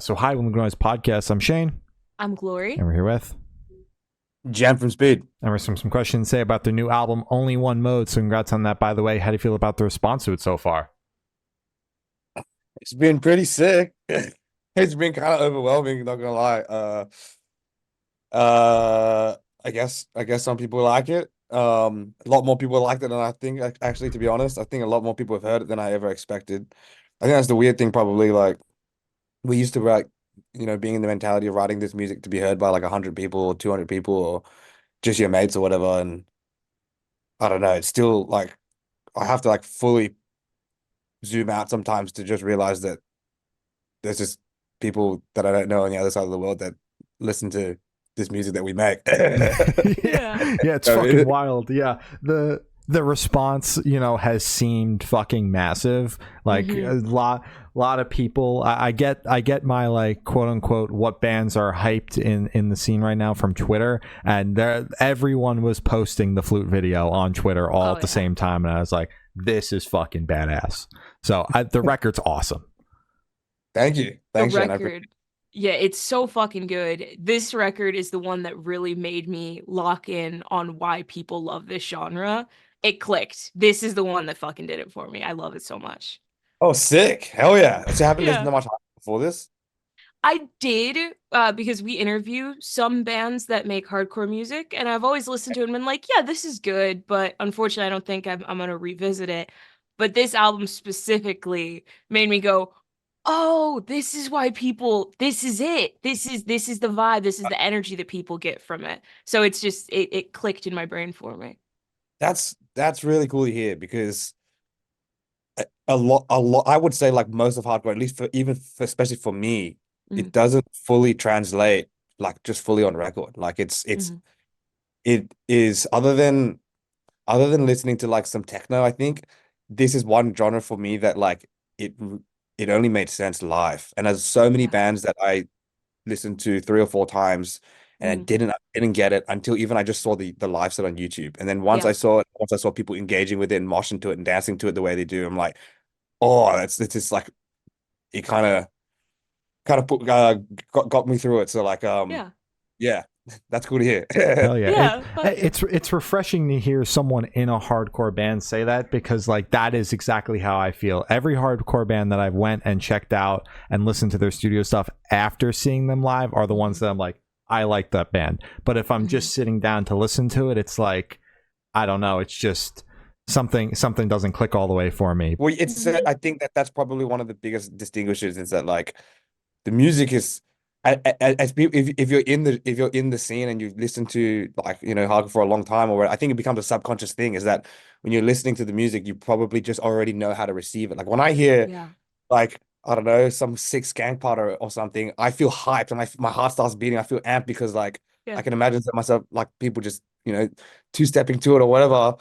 So hi, welcome to Noise Podcast. I'm Shane, I'm Glory. and we're here with Jem from Speed. and we're some questions to say about their new album, Only One Mode. So congrats on that, by the way. How do you feel about the response to it so far? It's been pretty sick. It's been kind of overwhelming, not gonna lie. I guess some people like it. A lot more people liked it than I think. Actually, to be honest, I think a lot more people have heard it than I ever expected. I think that's the weird thing, probably. Like we used to write, being in the mentality of writing this music to be heard by like 100 people or 200 people or just your mates or whatever. And I don't know. It's still like I have to like fully zoom out sometimes to just realize that there's just people that I don't know on the other side of the world that listen to this music that we make. yeah, it's fucking wild. Yeah, the response, has seemed fucking massive. Like a lot of people. I get my like quote unquote what bands are hyped in the scene right now from Twitter, and everyone was posting the flute video on Twitter all at the same time, and I was like, this is fucking badass. So the record's awesome. Thank you. Thanks, the record. Yeah, it's so fucking good. This record is the one that really made me lock in on why people love this genre. It clicked. This is the one that fucking did it for me. I love it so much. Oh, sick. Hell yeah. So you haven't listened Yeah. to much before this? I did, because we interview some bands that make hardcore music, and I've always listened to it and been like, yeah, this is good, but unfortunately, I don't think I'm gonna revisit it. But this album specifically made me go, oh, this is why people, this is it. This is the vibe. This is the energy that people get from it. So it's just it clicked in my brain for me. That's really cool to hear because a lot I would say like most of hardcore, at least especially for me, it doesn't fully translate like just fully on record. Like it is other than listening to like some techno, I think this is one genre for me that like it only made sense live. And there's so many bands that I listened to 3 or 4 times and I didn't get it until even I just saw the live set on YouTube. And then once I saw people engaging with it and moshing to it and dancing to it the way they do, I'm like, oh, it's just like it kind of got me through it. So like yeah, that's cool to hear. Hell yeah. Yeah. It's refreshing to hear someone in a hardcore band say that, because like that is exactly how I feel. Every hardcore band that I've went and checked out and listened to their studio stuff after seeing them live are the ones that I'm like, I like that band. But if I'm just sitting down to listen to it, it's like, I don't know, it's just something doesn't click all the way for me. Well, I think that's probably one of the biggest distinguishers is that like the music is as people, if you're in the scene and you've listened to like hardcore for a long time, or I think it becomes a subconscious thing is that when you're listening to the music you probably just already know how to receive it. Like when I hear like I don't know some sick skank part or something, I feel hyped and my heart starts beating. I feel amped because like I can imagine myself like people just two-stepping to it or whatever.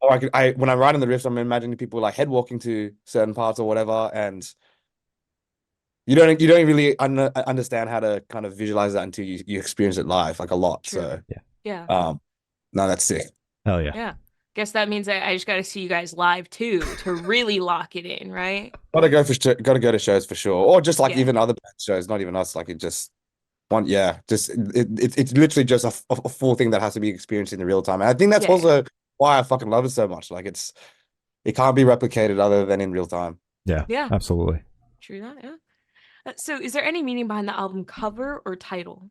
Or I when I'm writing the riffs, I'm imagining people like head walking to certain parts or whatever, and you don't really understand how to kind of visualize that until you experience it live like a lot. True. So Yeah. no, that's sick. Hell yeah. Yeah. Guess that means I just got to see you guys live too to really lock it in, right? Gotta go to shows for sure, or just like even other band shows, not even us. Like it just it's literally just a full thing that has to be experienced in the real time. And I think that's also why I fucking love it so much. Like it can't be replicated other than in real time. Yeah, absolutely. True that. Yeah. So is there any meaning behind the album cover or title?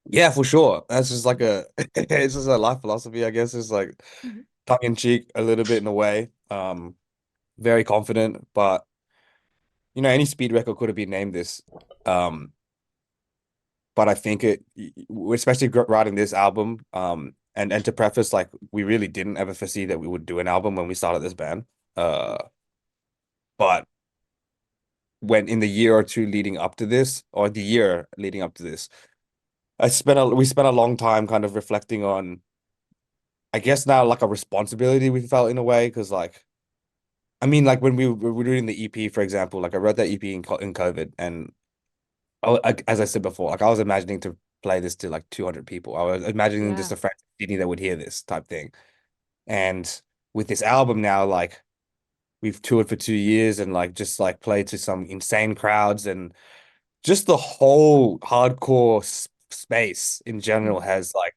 Yeah, for sure. That's just like it's just a life philosophy, I guess. It's like tongue in cheek a little bit in a way. Very confident, but any speed record could have been named this. But I think especially writing this album, and to preface, like we really didn't ever foresee that we would do an album when we started this band. But when in the year or two leading up to this, or the year leading up to this, we spent a long time kind of reflecting on, I guess now like a responsibility we felt in a way, because like, I mean, like when we were doing the EP, for example, like I wrote that EP in COVID, and as I said before, like I was imagining to play this to like 200 people. I was imagining just a friend in Sydney that would hear this type thing. And with this album now, like we've toured for 2 years and like just like played to some insane crowds, and just the whole hardcore space in general has like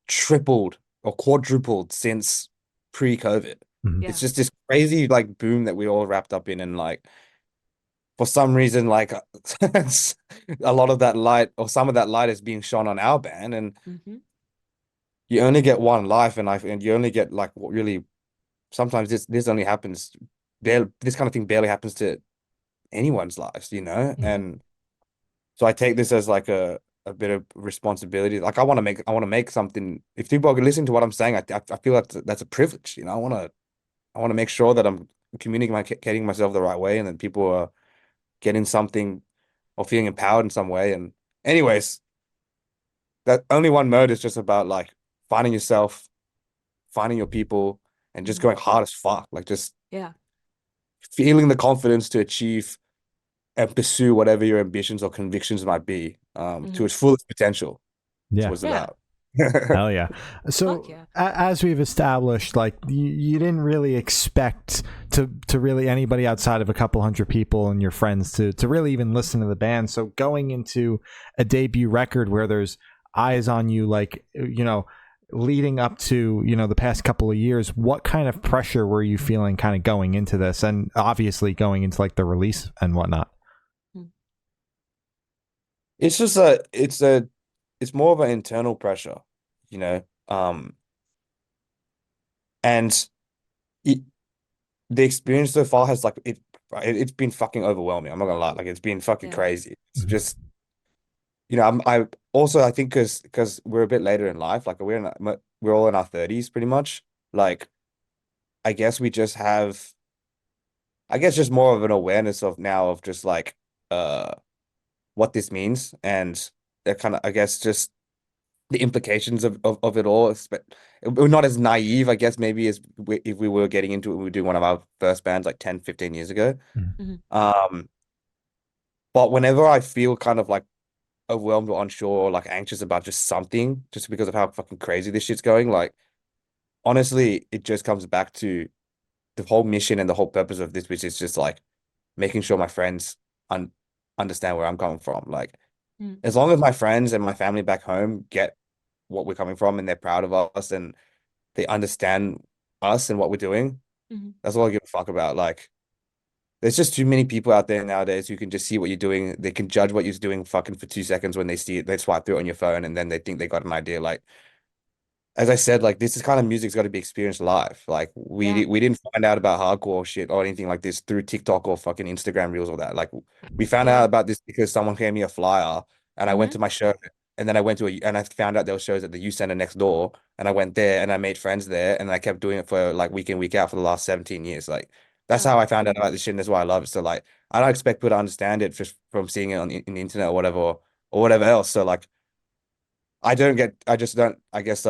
tripled or quadrupled since pre-COVID. Mhm. Yeah. It's just this crazy like boom that we all wrapped up in, and like for some reason like a lot of that light or some of that light is being shone on our band, and Hmm. you only get one life, and you only get like what really sometimes this only happens barely, this kind of thing barely happens to anyone's lives, you know? Yeah. And so I take this as like a bit of responsibility. Like I want to make something. If people are listening to what I'm saying, I feel like that's a privilege, you know? I want to make sure that I'm communicating myself the right way, and that people are getting something or feeling empowered in some way. And anyways, that only one mode is just about like finding yourself, finding your people, and just Hmm. going hard as fuck. Like just Yeah. feeling the confidence to achieve and pursue whatever your ambitions or convictions might be, to Hmm. its fullest potential. That's Yeah. what it's Yeah. about. Hell yeah. Fuck So yeah. as we've established, like you didn't really expect to really anybody outside of a couple hundred people and your friends to really even listen to the band. So going into a debut record where there's eyes on you, like, you know, leading up to, you know, the past couple of years, what kind of pressure were you feeling kind of going into this, and obviously going into like the release and whatnot? Mm. It's just it's more of an internal pressure, you know. And it, the experience so far has like it's been fucking overwhelming. I'm not gonna lie, like it's been fucking Yeah. crazy. It's Mhm. just, you know, I also I think because we're a bit later in life, like we're all in our 30s pretty much. Like I guess we just have, I guess just more of an awareness of now of just like uh what this means, and that kind of, I guess, just the implications of it all. We're not as naive, I guess, maybe as if we were getting into it when we were doing one of our first bands like 10, 15 years ago. Mhm. Hmm. Um, but whenever I feel kind of like overwhelmed or unsure or like anxious about just something, just because of how fucking crazy this shit's going, like honestly, it just comes back to the whole mission and the whole purpose of this, which is just like making sure my friends un understand where I'm coming from. Like, Hmm. as long as my friends and my family back home get what we're coming from and they're proud of us and they understand us and what we're doing, Hmm. that's all I give a fuck about. Like, there's just too many people out there nowadays who can just see what you're doing. They can judge what you're doing fucking for 2 seconds when they see it. They swipe through it on your phone and then they think they got an idea. Like, as I said, like this is kind of music's got to be experienced live. Like Yeah. we didn't find out about hardcore shit or anything like this through TikTok or fucking Instagram reels or that. Like we found out Yeah. about this because someone gave me a flyer and I went Hmm. to my show, and then I went to and I found out there were shows at the youth center next door, and I went there and I made friends there, and I kept doing it for like week in, week out for the last 17 years. Like that's Oh. how I found out about this shit, and that's why I love it. So like I don't expect people to understand it just from seeing it on in the internet or whatever else. So like I just don't, I guess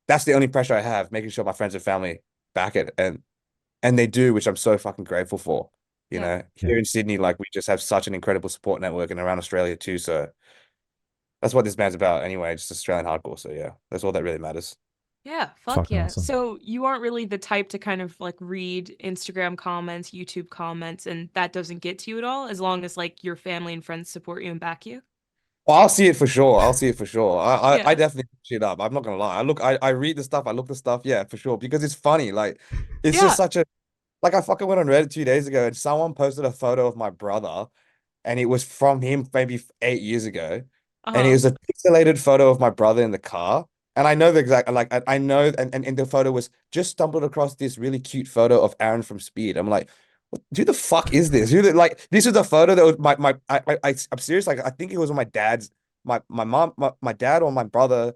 that's the only pressure I have, making sure my friends and family back it, and they do, which I'm so fucking grateful for. You Yeah. know, Yeah. here in Sydney, like we just have such an incredible support network, and around Australia too. So that's what this band's about anyway, just Australian hardcore. So yeah, that's all that really matters. Yeah, fuck Fucking yeah. awesome. So you aren't really the type to kind of like read Instagram comments, YouTube comments, and that doesn't get to you at all, as long as like your family and friends support you and back you? Well, I'll see it for sure. I'll see it for sure. I Yeah. definitely look shit up. I'm not gonna lie. I read the stuff, I look the stuff, yeah, for sure. Because it's funny. Like it's just Yeah. such a, like I fucking went on Reddit 2 days ago and someone posted a photo of my brother, and it was from him maybe 8 years ago. And it Uh-huh. was a pixelated photo of my brother in the car. And I know the exact, like, I know, and the photo was just stumbled across this really cute photo of Aaron from Speed. I'm like, who the fuck is this? Like, this is a photo that was I'm serious. Like, I think it was on my dad's, my mom, my dad or my brother's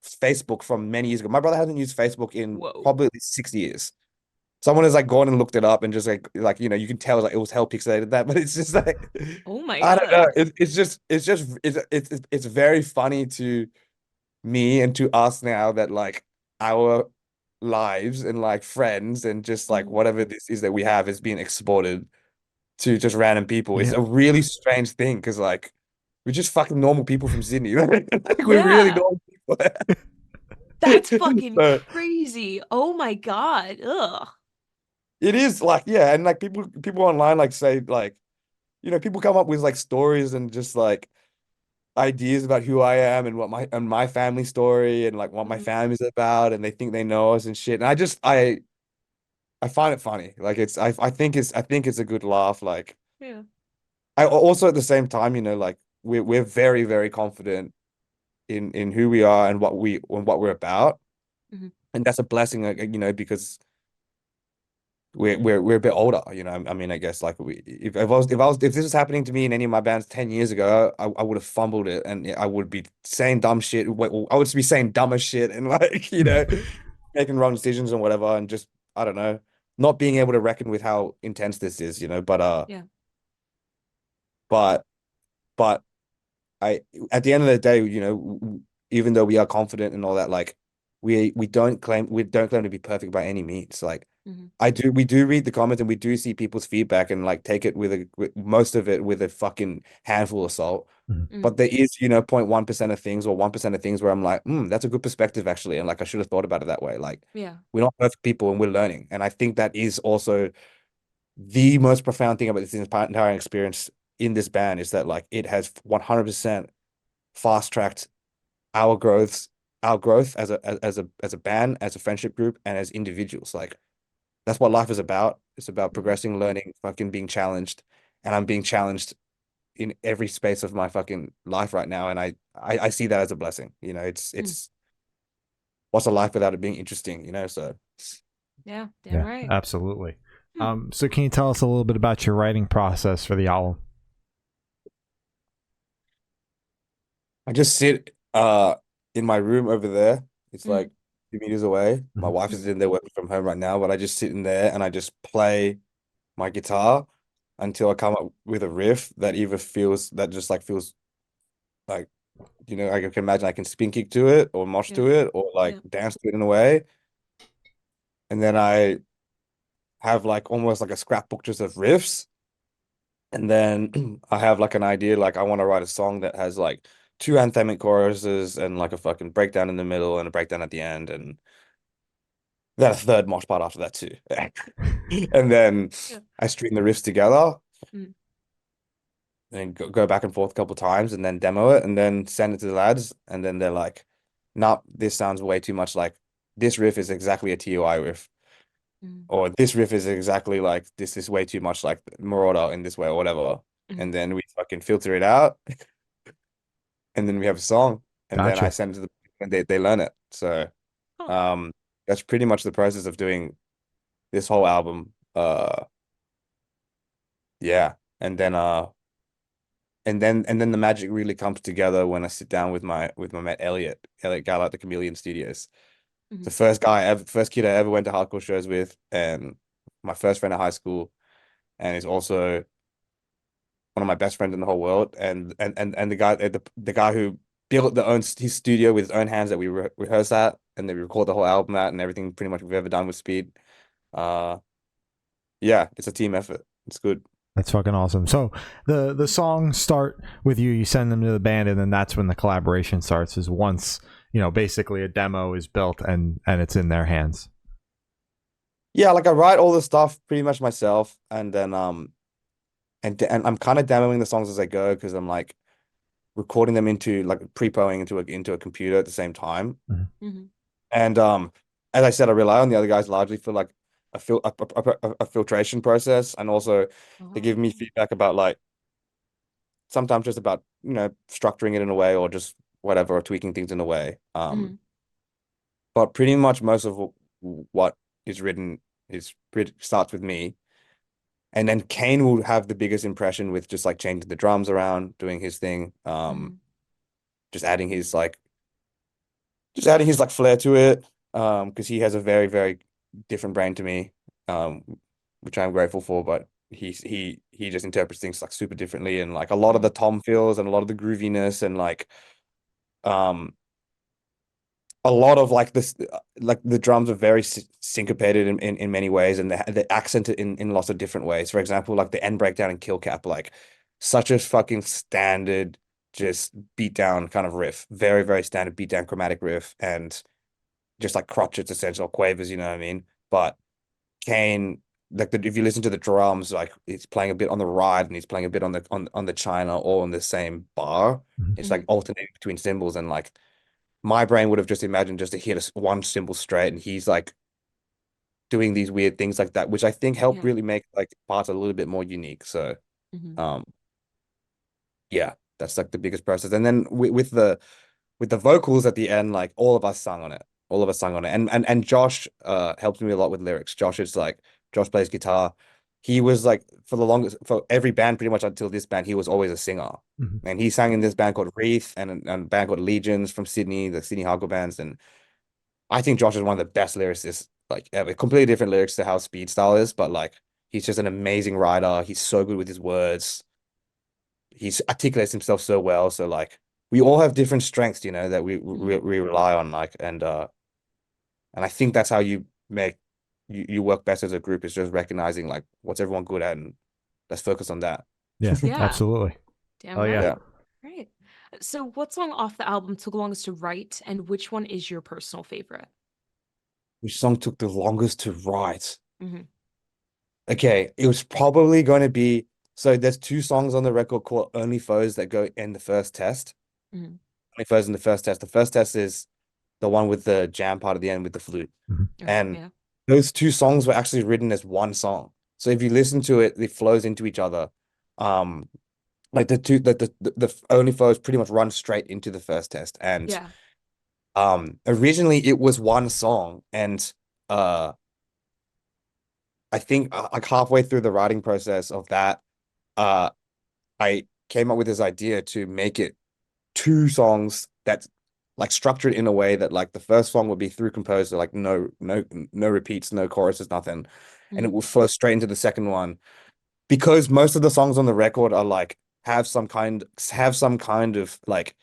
Facebook from many years ago. My brother hasn't used Facebook in Whoa. probably 6 years. Someone has like gone and looked it up and just like you can tell like it was hell pixelated that, but it's just like Oh my I don't know. God. It's very funny to me and to us now that like our lives and like friends and just like Mhm. whatever this is that we have is being exported to just random people. It's Yeah. a really strange thing because like we're just fucking normal people from Sydney. Like we're really Yeah. normal people. That's fucking So crazy. Oh my God. Ugh. it is like, yeah, and like people online like say like, people come up with like stories and just like ideas about who I am and what my family story and like what my Mhm. family's about, and they think they know us and shit. And I find it funny. Like I think it's a good laugh. Like Yeah. I also at the same time, like we're very, very confident in who we are and what we're about. Mhm. And that's a blessing, like, because we're a bit older, I mean, I guess like if this was happening to me in any of my bands 10 years ago, I would have fumbled it and I would be saying dumb shit. I would be saying dumber shit and like, making wrong decisions and whatever, and just, I don't know, not being able to reckon with how intense this is, Yeah. but but I at the end of the day, even though we are confident and all that, like we don't claim to be perfect by any means. Like Mhm. we do read the comments and we do see people's feedback and like take it with most of it with a fucking handful of salt. Mhm. Mhm. But there is, 0.1% of things or 1% of things where I'm like, that's a good perspective actually. And like I should have thought about it that way. Like Yeah. we're not perfect people and we're learning. And I think that is also the most profound thing about this entire experience in this band is that like it has 100% fast tracked our growth, as a band, as a friendship group, and as individuals. Like that's what life is about. It's about Mhm. progressing, learning, fucking being challenged, and I'm being challenged in every space of my fucking life right now, and I see that as a blessing. Mm. It's what's a life without it being interesting. So Yeah. Damn Yeah, right. absolutely. Hmm. So can you tell us a little bit about your writing process for the album? I just sit in my room over there. It's Mhm. like 2 meters away. My Mhm. wife is in there working from home right now, but I just sit in there and I just play my guitar until I come up with a riff that just like feels like, I can imagine I can spin kick to it or mosh Yeah. to it or like Yeah. dance to it in a way. And then I have like almost like a scrapbook just of riffs. And then I have like an idea, like I want to write a song that has like two anthemic choruses and like a fucking breakdown in the middle and a breakdown at the end, and then a third mosh part after that too. And then Yeah. I string the riffs together Mhm. and go back and forth a couple times and then demo it and then send it to the lads. And then they're like, nah, this sounds way too much like this riff is exactly a TOI riff. Mhm. Or this riff is exactly like this is way too much like Marauder in this way or whatever. Mhm. And then we fucking filter it out and then we have a song. And then I Gotcha. send it to the and they learn it. So Huh. um that's pretty much the process of doing this whole album. Yeah. And then and then the magic really comes together when I sit down with my mate Elliot Gallagher at the Chameleon Studios. Mhm. The first kid I ever went to hardcore shows with, and my first friend at high school, and is also one of my best friends in the whole world. And the guy who built his studio with his own hands that we rehearse at, and that we record the whole album at, and everything pretty much we've ever done with Speed. Uh, yeah, it's a team effort. It's good. That's fucking awesome. So the songs start with you. You send them to the band, and then that's when the collaboration starts. Is once basically a demo is built and it's in their hands. Yeah, like I write all the stuff pretty much myself, and then and I'm kind of demoing the songs as I go because I'm like recording them into like pre-proing into a computer at the same time. Mhm. Mhm. And as I said, I rely on the other guys largely for like a filtration process, and also they give me Oh. feedback about like sometimes just about structuring it in a way or just whatever or tweaking things in a way. Mhm. But pretty much most of what is written starts with me. And then Kane will have the biggest impression with just like changing the drums around, doing his thing, Mhm. just adding his like flair to it. Because he has a very, very different brain to me, um, which I'm grateful for. But he just interprets things like super differently, and like a lot of the Mhm. tom feels and a lot of the grooviness and like um a lot of like this like the drums are very syncopated in many ways, and the accent in lots of different ways. For example, like the end breakdown and kill cap, like such a fucking standard just beat down kind of riff, very, very standard beat down chromatic riff, and just like crotchets essential quavers, you know what I mean? But Kane if you listen to the drums, like he's playing a bit on the ride and he's playing a bit on the China, all on the same bar. It's like alternating between cymbals, and like my brain would have just imagined just to hit one cymbal straight, and he's like doing these weird things like that, which I think help really make like parts a little bit more unique. So um yeah, that's like the biggest process. And then with the vocals at the end, like all of us sung on it. All of us sung on it. And Josh helped me a lot with lyrics. Josh plays guitar. He was like for every band pretty much until this band, he was always a singer. And he sang in this band called Wreath and a band called Legions from Sydney, the Sydney hardcore bands. And I think Josh is one of the best lyricists like ever. Completely different lyrics to how Speed Style is, but like he's just an amazing writer. He's so good with his words. He articulates himself so well. So like we all have different strengths, you know, that we rely on, like, and I think that's how you make you work best as a group, is just recognizing like what's everyone good at, and let's focus on that. Yeah, absolutely. Damn right. Yeah. Great. So what song off the album took longest to write, and which one is your personal favorite? Which song took the longest to write? Okay, it was probably going to be, so there's two songs on the record called Only Foes that go in the first test. Only Foes in the first test. The first test is the one with the jam part at the end with the flute. And those two songs were actually written as one song. So if you listen to it, it flows into each other. Like the Only Foes pretty much run straight into the first test. And originally it was one song, and I think like halfway through the writing process of that, I came up with this idea to make it two songs that's like structured in a way that like the first song would be through composed, so like no repeats, no choruses, nothing, and it will flow straight into the second one, because most of the songs on the record are like have some kind of like,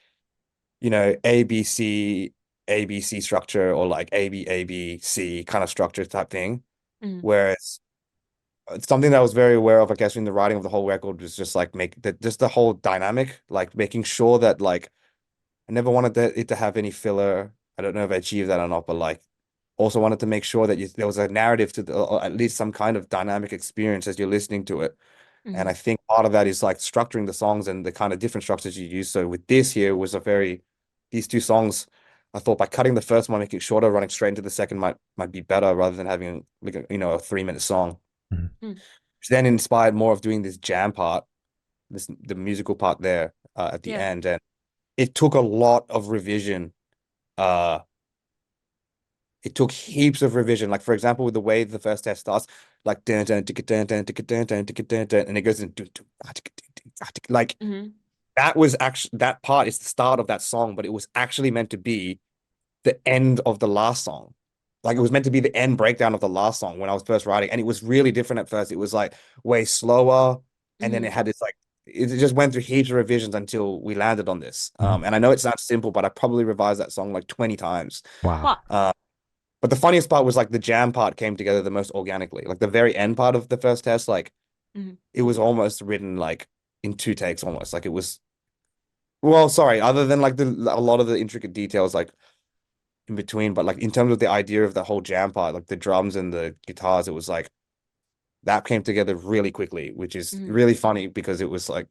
you know, ABC structure, or like ABC kind of structure type thing. Whereas something that I was very aware of, I guess, in the writing of the whole record was just like just the whole dynamic, like making sure that like I never wanted it to have any filler. I don't know if I achieved that or not, but like also wanted to make sure that there was a narrative to or at least some kind of dynamic experience as you're listening to it. And I think part of that is like structuring the songs and the kind of different structures you use. So with this here was these two songs, I thought by cutting the first one, making it shorter, running straight into the second might be better, rather than having like a 3-minute song. Which then inspired more of doing this jam part, the musical part there at the end. And it took a lot of revision. It took heaps of revision. Like, for example, with the way the first test starts, like dun, dun, dun, dun, dun, dun, dun, dun, dun, and it goes in like that was actually, that part is the start of that song, but it was actually meant to be the end of the last song. Like it was meant to be the end breakdown of the last song when I was first writing, and it was really different at first. It was like way slower, and then it had this like it just went through heaps of revisions until we landed on this. And I know it sounds simple, but I probably revised that song like 20 times. Wow. But the funniest part was like the jam part came together the most organically. Like the very end part of the first test, like it was almost written like in 2 takes, almost like it was. Well, sorry, other than like a lot of the intricate details like in between, but like in terms of the idea of the whole jam part, like the drums and the guitars, it was like that came together really quickly, which is really funny, because it was like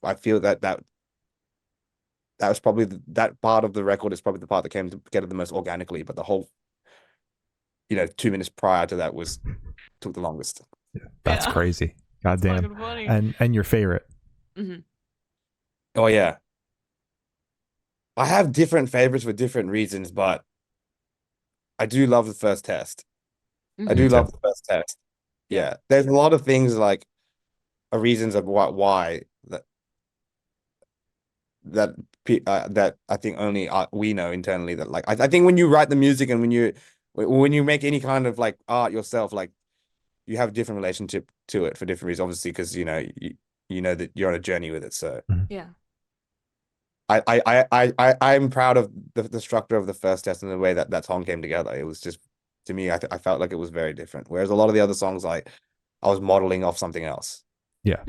I feel that was probably that part of the record is probably the part that came together the most organically, but the whole 2 minutes prior to that took the longest. That's crazy. God damn. And your favorite? Oh yeah, I have different favorites for different reasons, but I do love the first test. I do love the first test. Yeah, there's a lot of things like reasons of why that I think only we know internally, that like I think when you write the music and when you make any kind of like art yourself, like you have a different relationship to it for different reasons, obviously, because you know that you're on a journey with it. So yeah. I'm proud of the structure of the first test and the way that song came together. It was just, to me, I felt like it was very different. Whereas a lot of the other songs, I was modeling off something else. Yeah.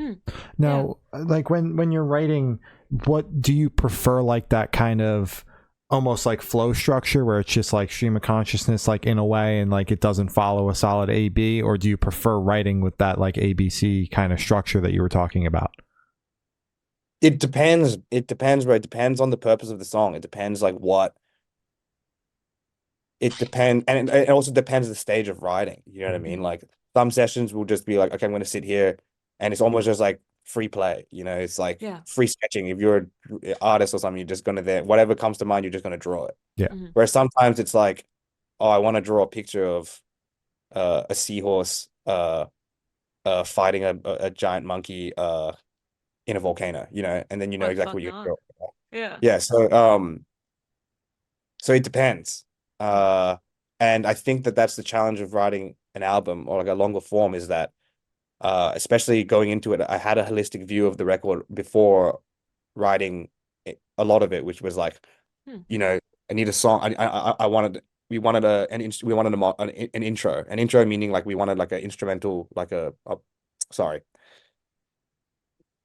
Now, like when you're writing, what do you prefer? Like that kind of almost like flow structure where it's just like stream of consciousness, like in a way, and like it doesn't follow a solid AB, or do you prefer writing with that like ABC kind of structure that you were talking about? It depends. It depends, bro. It depends on the purpose of the song. It depends like what it depends, and it also depends the stage of writing. You know what I mean? Like some sessions will just be like, okay, I'm going to sit here, and it's almost just like free play. You know, it's like free sketching. If you're an artist or something, you're just gonna there, whatever comes to mind, you're just gonna draw it. Yeah. Whereas sometimes it's like, oh, I want to draw a picture of a seahorse fighting a giant monkey in a volcano. You know, and then you know exactly what you're gonna draw. Yeah. So it depends. And I think that that's the challenge of writing an album or like a longer form is that, especially going into it, I had a holistic view of the record before writing a lot of it, which was like, you know, I need a song. I wanted, we wanted an intro meaning like we wanted like an instrumental, like sorry.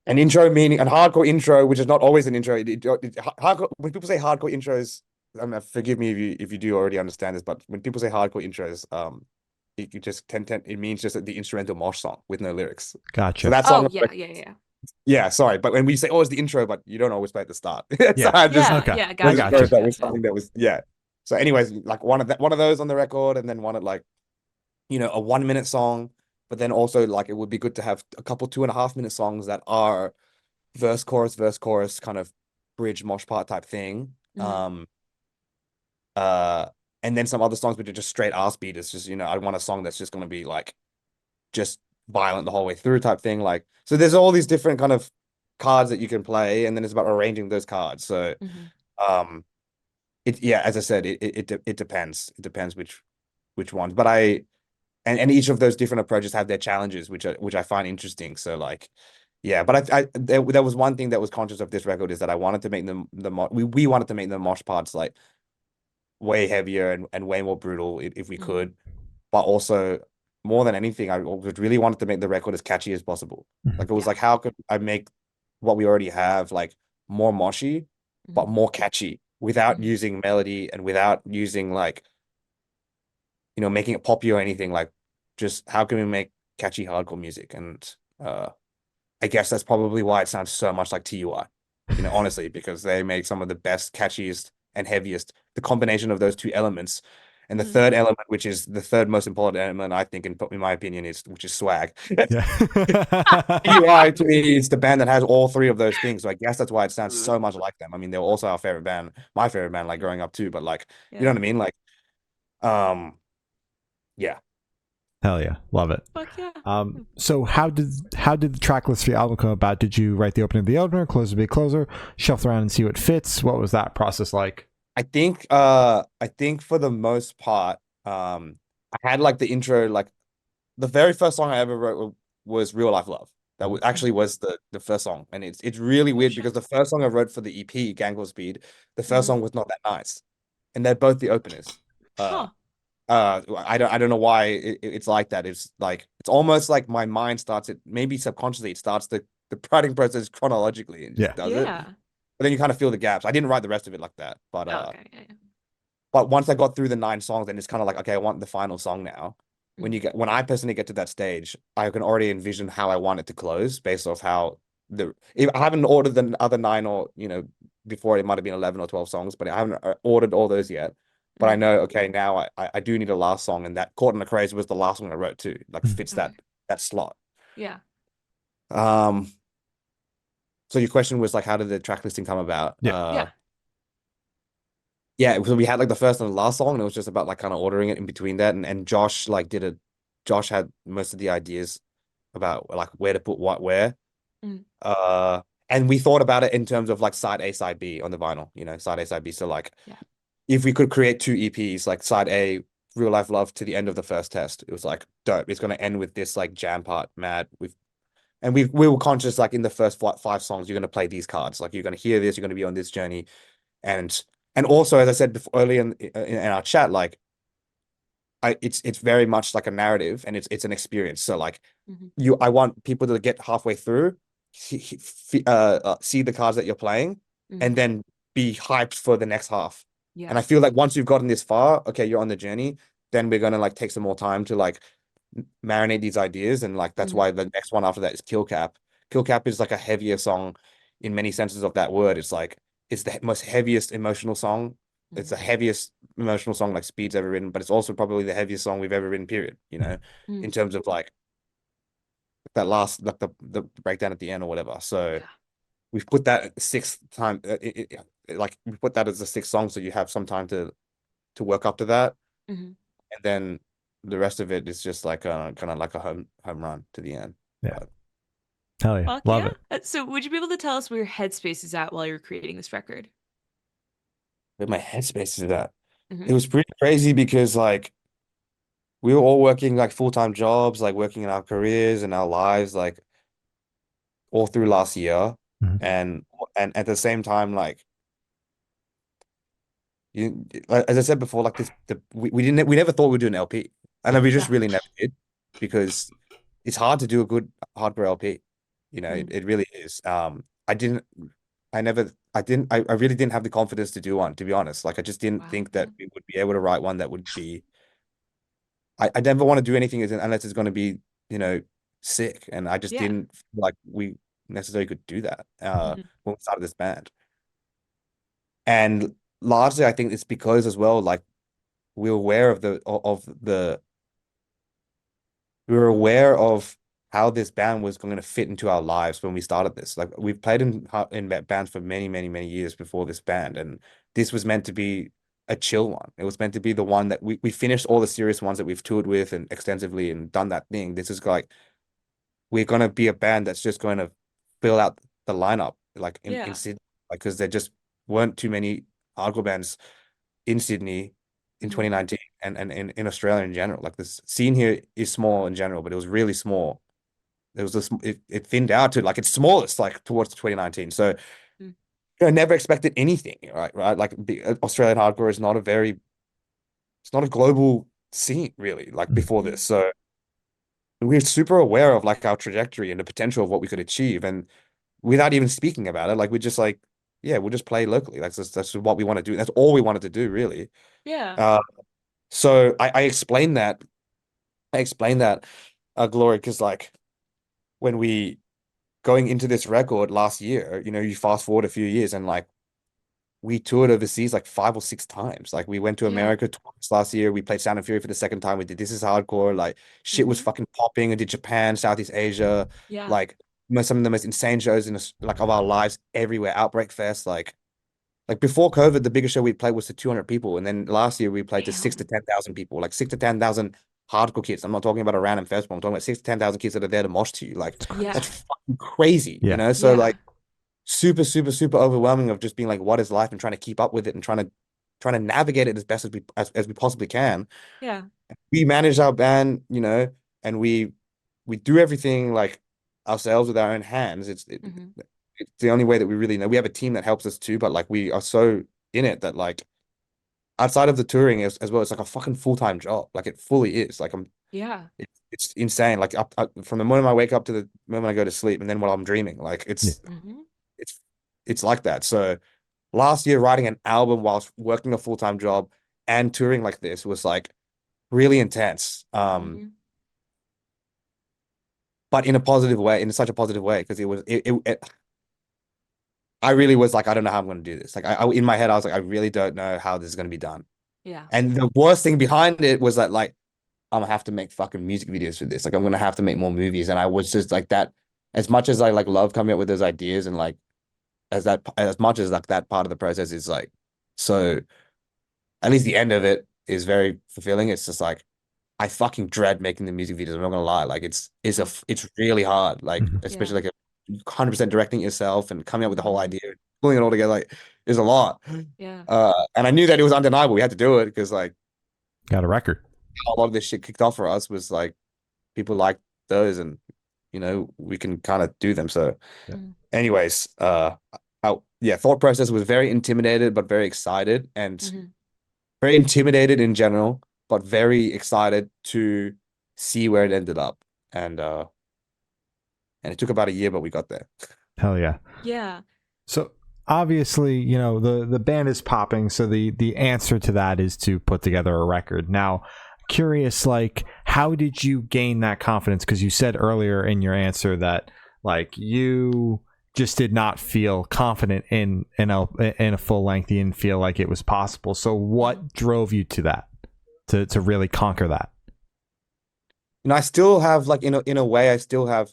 An intro meaning, an hardcore intro, which is not always an intro. Hardcore, when people say hardcore intros, forgive me if you do already understand this, but when people say hardcore intros, it just it means just the instrumental mosh song with no lyrics. Gotcha. So that song. Yeah. Sorry, but when we say, "Oh, it's the intro," but you don't always play at the start. Yeah. Gotcha. That was something that was So, anyways, like one of those on the record, and then one at like, you know, a 1 minute song. But then also like it would be good to have a couple 2.5 minute songs that are verse, chorus, kind of bridge mosh part type thing. And then some other songs which are just straight ass beat. It's just, you know, I want a song that's just gonna be like just violent the whole way through type thing. Like, so there's all these different kind of cards that you can play, and then it's about arranging those cards. So as I said, it depends. It depends which ones. But and each of those different approaches have their challenges, which I find interesting. So like, yeah, but there was one thing that was conscious of this record is that I wanted to make we wanted to make the mosh parts like way heavier and way more brutal if we could, but also more than anything, I really wanted to make the record as catchy as possible. Like it was like, how could I make what we already have like more moshy, but more catchy without using melody and without using like, you know, making it poppy or anything. Like, just how can we make catchy hardcore music? And I guess that's probably why it sounds so much like TUI, you know, honestly, because they make some of the best, catchiest, and heaviest. The combination of those two elements, and the third element, which is the third most important element, I think, in my opinion, which is swag. Yeah. TUI to me is the band that has all three of those things. So I guess that's why it sounds so much like them. I mean, they're also our favorite band, my favorite band, like growing up too. But like, you know what I mean? Like, yeah. Hell yeah, love it. Fuck yeah. So how did the track list for the album come about? Did you write the opening of the opener, close the big closer, shuffle around and see what fits? What was that process like? I think for the most part, I had like the intro, like the very first song I ever wrote was Real Life Love. That actually was the first song, and it's really weird because the first song I wrote for the EP, Gang for Speed, the first song was Not That Nice, and they're both the openers. I don't know why it's like that. It's like it's almost like my mind starts it, maybe subconsciously it starts the writing process chronologically and just does it. But then you kind of feel the gaps. I didn't write the rest of it like that, but but once I got through the 9 songs, then it's kind of like, okay, I want the final song now. When I personally get to that stage, I can already envision how I want it to close based off how if I haven't ordered the other 9, or you know, before it might have been 11 or 12 songs, but I haven't ordered all those yet. But I know, okay, now I do need a last song, and that Caught in the Craze was the last one I wrote too. Like fits that slot. Yeah. So your question was like, how did the track listing come about? Yeah. So we had like the first and the last song, and it was just about like kind of ordering it in between that. And Josh Josh had most of the ideas about like where to put what where. And we thought about it in terms of like side A, side B on the vinyl, you know, side A, side B. So like, if we could create 2 EPs, like side A, Real Life Love, to the end of the first test, it was like dope. It's going to end with this like jam part, mad. We were conscious, like in the first 5 songs, you're going to play these cards. Like you're going to hear this, you're going to be on this journey. And also, as I said before, earlier in our chat, like it's very much like a narrative, and it's an experience. So like I want people to get halfway through, see the cards that you're playing, and then be hyped for the next half. And Yeah. I feel like once you've gotten this far, okay, you're on the journey, then we're gonna like take some more time to like marinate these ideas. And like that's Mhm. why the next one after that is Kill Cap. Kill Cap is like a heavier song in many senses of that word. It's like it's the most heaviest emotional song. It's Mhm. the heaviest emotional song like Speed's ever written, but it's also probably the heaviest song we've ever written, period, in Mhm. terms of like that last like the breakdown at the end or whatever. So Yeah. we've put that sixth time like we put that as the sixth song so you have some time to work up to that, Mhm. and then the rest of it is just like kind of like a home run to the end. Yeah. But Hell yeah. Fuck Love yeah. it. So would you be able to tell us where your headspace is at while you're creating this record? where my headspace is at, Hmm. it was pretty crazy because like we were all working like full-time jobs, like working in our careers and our lives, like all through last year. Mhm. And at the same time, like as I said before, like we never thought we'd do an LP. And we just Yeah. really never did, because it's hard to do a good hardcore LP. Mhm. It really is. I really didn't have the confidence to do one, to be honest. Like I just didn't Wow. think that Yeah. we would be able to write one that would be I never want to do anything unless it's going to be, you know, sick. And I just Yeah. didn't feel like we necessarily could do that Mhm. when we started this band. And largely, I think it's because as well, like we were aware we were aware of how this band was going to fit into our lives when we started this. Like we've played in bands for many, many, many years before this band, and this was meant to be a chill one. It was meant to be the one that we finished all the serious ones that we've toured with and extensively and done that thing. This is like we're gonna be a band that's just going to fill out the lineup, like in Yeah. Sydney, like because there just weren't too many hardcore bands in Sydney in Mhm. 2019 and in Australia in general. Like this scene here is small in general, but it was really small. It was this it thinned out to like its smallest like towards 2019. So Mhm. never expected anything, right? Like the Australian hardcore is not a very it's not a global scene really, like Mhm. before this. So we're super aware of like our trajectory and the potential of what we could achieve. And without even speaking about it, like we're just like, yeah, we'll just play locally. That's what we want to do. That's all we wanted to do, really. Yeah. Uh, so I explained that. I explained that, Glory, because like when we going into this record last year, you fast forward a few years and like we toured overseas like 5 or 6 times. Like we went to Yeah. America twice last year. We played Sound and Fury for the second time. We did This Is Hardcore. Like shit was Mhm. fucking popping. I did Japan, Southeast Asia, Yeah. like some of the most insane shows like of our lives everywhere. Outbreak Fest, like before COVID, the biggest show we played was to 200 people, and then last year we played to six to Damn. 10,000 people, like 6 to 10,000 hardcore kids. I'm not talking about a random festival. I'm talking about 6 to 10,000 kids that are there to mosh to you. Like It's Yeah. crazy. that's fucking crazy, Yeah. So Yeah. like super, super, super overwhelming of just being like, what is life, and trying to keep up with it and trying to navigate it as best as we possibly can. Yeah. We manage our band, and we do everything like ourselves with our own hands. Mhm. It's the only way that we really know. We have a team that helps us too, but like we are so in it that like outside of the touring as well, it's like a fucking full-time job. Like it fully is. Like Yeah. it's insane. Like from the moment I wake up to the moment I go to sleep, and then while I'm dreaming, like Yeah. Mhm. it's it's like that. So last year, writing an album whilst working a full-time job and touring like this was like really intense. Mhm. But in a positive way, in such a positive way, because I really was like, I don't know how I'm going to do this. Like in my head, I was like, I really don't know how this is going to be done. Yeah. And the worst thing behind it was that like I'm gonna have to make fucking music videos for this. Like I'm gonna have to make more movies. And I was just like that. As much as I like love coming up with those ideas, and like as much as like that part of the process is like so, at least the end of it is very fulfilling. It's just like I fucking dread making the music videos. I'm not gonna lie. Like Mhm. it's really hard. Like Mhm. Yeah. especially like 100% directing it yourself and coming up with the whole Mhm. idea, pulling it all together. Like is a lot. Yeah. And I knew that it was undeniable. We had to do it because like Got a record. a lot of this shit kicked off for us was like people like those, and we can kind of do them. So Yeah. Mhm. anyways, yeah, thought process was very intimidated but very excited, and Mhm. very intimidated in general but very excited to see where it ended up. And it took about a year, but we got there. Hell yeah. Yeah. So obviously, the band is popping, so the answer to that is to put together a record. Now, curious, like, how did you gain that confidence? Because you said earlier in your answer that like you just did not feel confident in a full length. You didn't feel like it was possible. So what drove you to that, to really conquer that? I still have like in a way I still have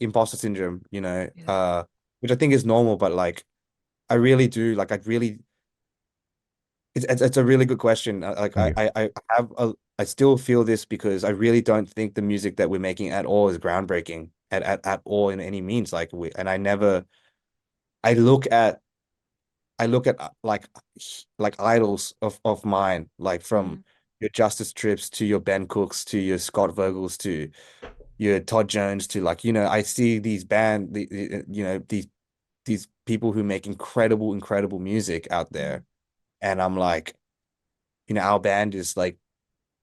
imposter syndrome, which I think is normal, but like I really do. Like I really, it's a really good question. Like Thank you. I still feel this because I really don't think the music that we're making at all is groundbreaking at all in any means. Like and I look at like idols of mine, like from your Justice Trips to your Ben Cooks to your Scott Vogels to your Todd Jones to like, I see these these people who make incredible music out there. And I'm like, our band is like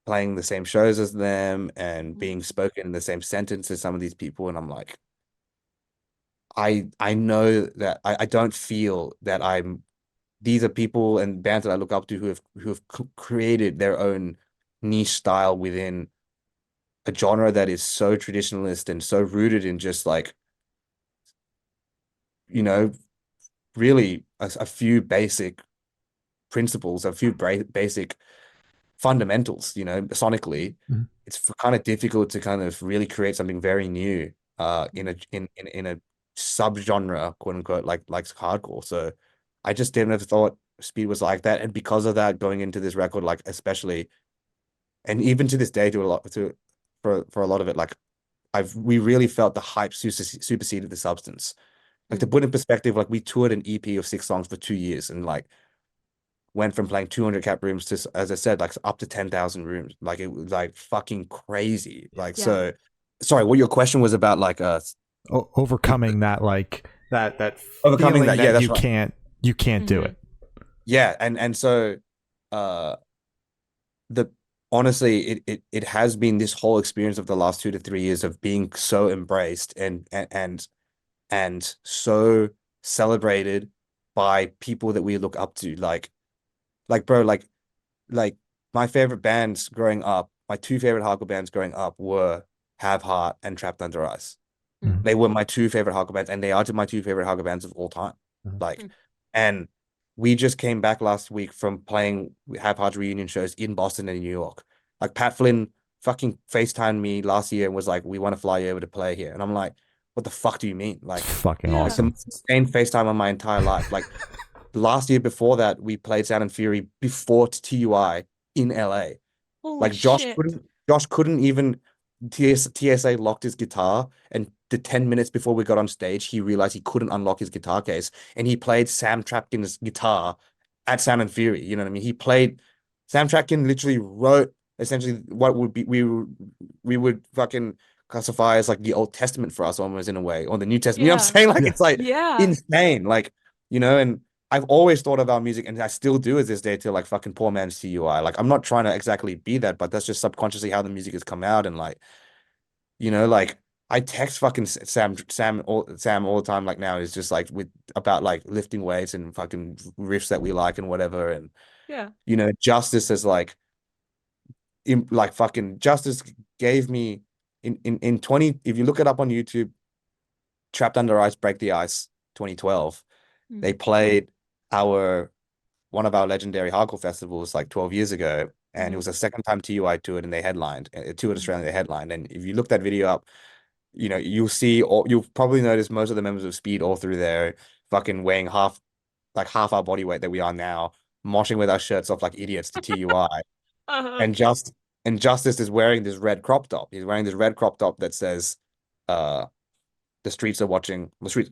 playing the same shows as them and being spoken in the same sentence as some of these people. And I'm like, I know that I don't feel that these are people and bands that I look up to who have created their own niche style within a genre that is so traditionalist and so rooted in just like, really a few basic principles, a few basic fundamentals, sonically. Mhm. It's kind of difficult to kind of really create something very new in a subgenre, quote unquote, like hardcore. So I just didn't have thought speed was like that. And because of that, going into this record, like especially, and even to this day, for a lot of it, like we really felt the hype superseded the substance. Like to put in perspective, like we toured an EP of 6 songs for 2 years and like went from playing 200 cap rooms to, as I said, like up to 10,000 rooms. Like it was like fucking crazy. Like, so sorry, what your question was about, like Overcoming that, like that overcoming feeling that. Yeah, that that's you right. can't do it. Yeah. And so, uh, the honestly, it has been this whole experience of the last 2 to 3 years of being so embraced and so celebrated by people that we look up to. Like bro, like my favorite bands growing up, my two favorite hardcore bands growing up were Have Heart and Trapped Under Ice. Mhm. They were my two favorite hardcore bands, and they are my two favorite hardcore bands of all time. Mhm. Like, and we just came back last week from playing Have Heart reunion shows in Boston and New York. Like Pat Flynn fucking FaceTimed me last year and was like, "We want to fly you over to play here," and I'm like, "What the fuck do you mean?" It's fucking Like the awesome. most insane FaceTime of my entire life. Like last year before that, we played Sound and Fury before TUI in LA. Holy Like Josh shit. couldn't even TSA locked his guitar, and the 10 minutes before we got on stage, he realized he couldn't unlock his guitar case, and he played Sam Trapkin's guitar at Sound and Fury. You know what I mean? Sam Trapkin literally wrote essentially what would be we would fucking classify as like the Old Testament for us almost in a way, or the New Testament. You know what I'm Yeah. saying? Like Yeah. it's like Yeah. insane. Like, and I've always thought of our music, and I still do as this day to like fucking poor man's TUI. Like I'm not trying to exactly be that, but that's just subconsciously how the music has come out. And like, like I text fucking Sam all the time. Like now is just like about like lifting weights and fucking riffs that we like and whatever. And Yeah. Justice is like like fucking Justice gave me in 20, if you look it up on YouTube, Trapped Under Ice, Break the Ice 2012, they played our one of our legendary hardcore festivals like 12 years ago, and it was the second time TUI toured and they headlined, toured Australia, they headlined. And if you look that video up, you'll probably notice most of the members of Speed all through there, fucking weighing half our body weight that we are now, moshing with our shirts off like idiots to TUI. Uh-huh. And Justice is wearing this red crop top. He's wearing this red crop top that says, uh, "The streets are watching." The streets,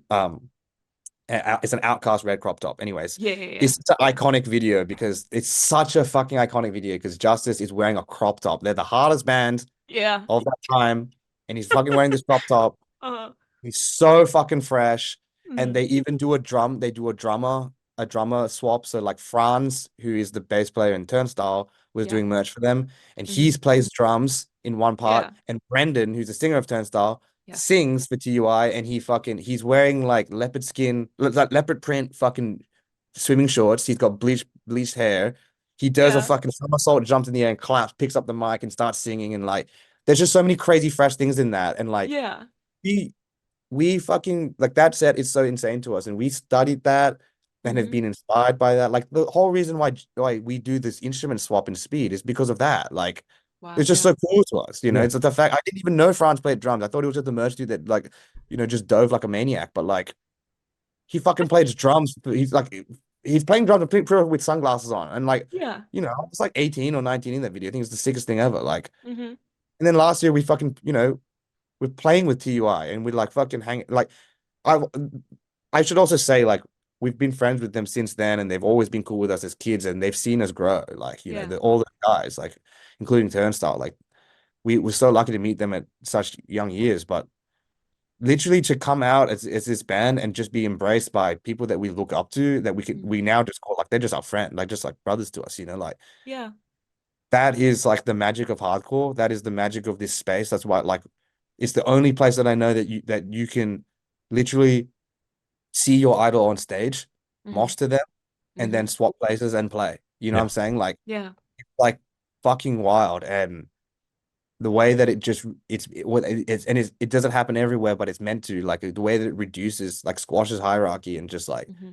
it's an Outcast red crop top. Anyways, Yeah. Yeah. it's an iconic video because it's such a fucking iconic video because Justice is wearing a crop top. They're the hardest band Yeah. of that time, and he's fucking wearing this crop top. Uh-huh. He's so fucking fresh. And Mhm. they even do a drummer swap. So like Franz, who is the bass player in Turnstile, was Yeah. doing merch for them. And he Mhm. plays drums in one part. Yeah. And Brendan, who's the singer of Turnstile, Yeah. sings for TUI, and he's wearing like like leopard print fucking swimming shorts. He's got bleached hair. He does a Yeah. fucking somersault, jumps in the air and claps, picks up the mic and starts singing, and like there's just so many crazy fresh things in that. And like Yeah. we we fucking like that set is so insane to us, and we studied that and have Mm-hmm. been inspired by that. Like the whole reason why we do this instrument swap in speed is because of that. Like Wow. it's just Yeah. so cool to us, you know. Yeah. It's the fact I didn't even know Franz played drums. I thought he was just a merch dude that like, just dove like a maniac. But like he fucking plays drums. He's playing drums with sunglasses on, and like Yeah. I was like 18 or 19 in that video. I think it's the sickest thing ever. Like, Mm-hmm. and then last year we fucking we're playing with TUI and we're like fucking hang like I I should also say like we've been friends with them since then, and they've always been cool with us as kids, and they've seen us grow. Like Yeah. all the guys like including Turnstile, like we were so lucky to meet them at such young years, but literally to come out as this band and just be embraced by people that we look up to, that we now just call like they're just our friend, like just like brothers to us, like Yeah. that is like the magic of hardcore. That is the magic of this space. That's why like it's the only place that I know that you can literally see your idol on stage, Mm-hmm. mosh to them, and Mm-hmm. then swap places and play. You know what Yeah. I'm saying? Like Yeah. like fucking wild. And the way that it just it doesn't happen everywhere, but it's meant to, like the way that it reduces, like squashes hierarchy, and just like Mm-hmm.